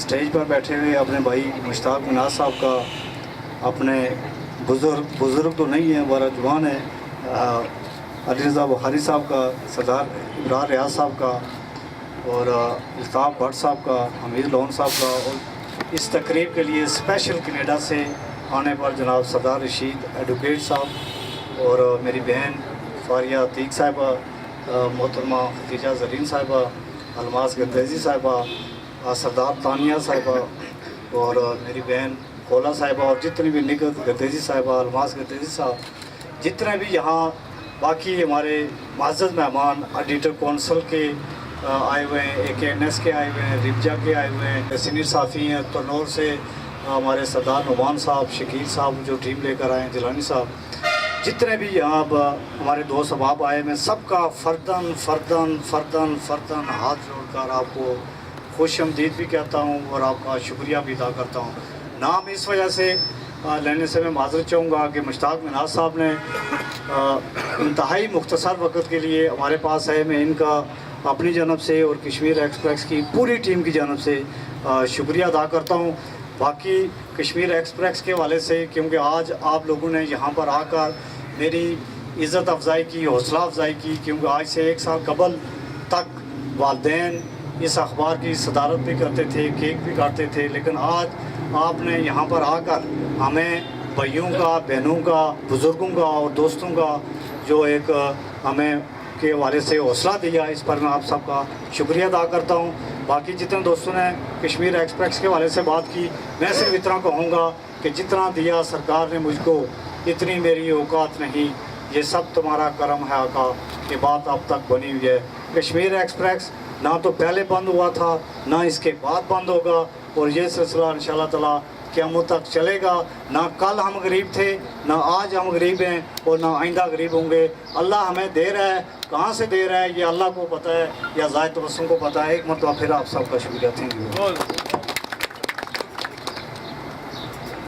Stage پر بیٹھے ہوئے اپنے بھائی مشتاق مناز صاحب کا، اپنے بزرگ تو نہیں ہیں، ہمارا جوان ہے، علی رضا بخاری صاحب کا، سردار ابرار ریاض صاحب کا، اور الطاف بھٹ صاحب کا، حمید لون صاحب کا، اور اس تقریب کے لیے اسپیشل کینیڈا سے آنے پر جناب سردار رشید ایڈوکیٹ صاحب، اور میری بہن فاریہ عتیق صاحبہ، محترمہ ختیجہ زرین صاحبہ، الماس گردیزی صاحبہ، سردار تانیہ صاحبہ، اور میری بہن خولا صاحبہ، اور جتنی بھی نگت گردیزی صاحبہ، الماس گردیزی صاحب، جتنے بھی یہاں باقی ہمارے معزز مہمان ایڈیٹر کونسل کے آئے ہوئے ہیں، AKNS کے آئے ہوئے ہیں، ربجا کے آئے ہوئے ہیں، سینئر صحافی ہیں ترنور سے ہمارے سردار نعمان صاحب، شکیل صاحب جو ٹیم لے کر آئے ہیں، جیلانی صاحب، جتنے بھی یہاں ہمارے دوست احباب آئے میں سب کا فرداً ہاتھ جوڑ کر آپ کو خوش آمدید بھی کہتا ہوں اور آپ کا شکریہ بھی ادا کرتا ہوں۔ نام اس وجہ سے لینے سے میں معذرت چاہوں گا کہ مشتاق مناز صاحب نے انتہائی مختصر وقت کے لیے ہمارے پاس ہے، میں ان کا اپنی جانب سے اور کشمیر ایکسپریس کی پوری ٹیم کی جانب سے شکریہ ادا کرتا ہوں۔ باقی کشمیر ایکسپریس کے حوالے سے، کیونکہ آج آپ لوگوں نے یہاں پر آ کر میری عزت افزائی کی، حوصلہ افزائی کی، کیونکہ آج سے 1 سال قبل تک والدین اس اخبار کی صدارت بھی کرتے تھے، کیک بھی کاٹتے تھے، لیکن آج آپ نے یہاں پر آ کر ہمیں بھائیوں کا، بہنوں کا، بزرگوں کا اور دوستوں کا جو ایک ہمیں کے حوالے سے حوصلہ دیا، اس پر میں آپ سب کا شکریہ ادا کرتا ہوں۔ باقی جتنے دوستوں نے کشمیر ایکسپریس کے حوالے سے بات کی، میں صرف اتنا کہوں گا کہ جتنا دیا سرکار نے مجھ کو، اتنی میری اوقات نہیں، یہ سب تمہارا کرم ہے آقا، یہ بات اب تک بنی ہوئی ہے۔ کشمیر ایکسپریس نہ تو پہلے بند ہوا تھا، نہ اس کے بعد بند ہوگا، اور یہ سلسلہ انشاءاللہ تعالیٰ قیامت تک چلے گا۔ نہ کل ہم غریب تھے، نہ آج ہم غریب ہیں، اور نہ آئندہ غریب ہوں گے۔ اللہ ہمیں دے رہا ہے، کہاں سے دے رہا ہے یہ اللہ کو پتہ ہے، یا ذات تبسم کو پتہ ہے۔ ایک مرتبہ پھر آپ سب کا شکریہ، تھینک یو۔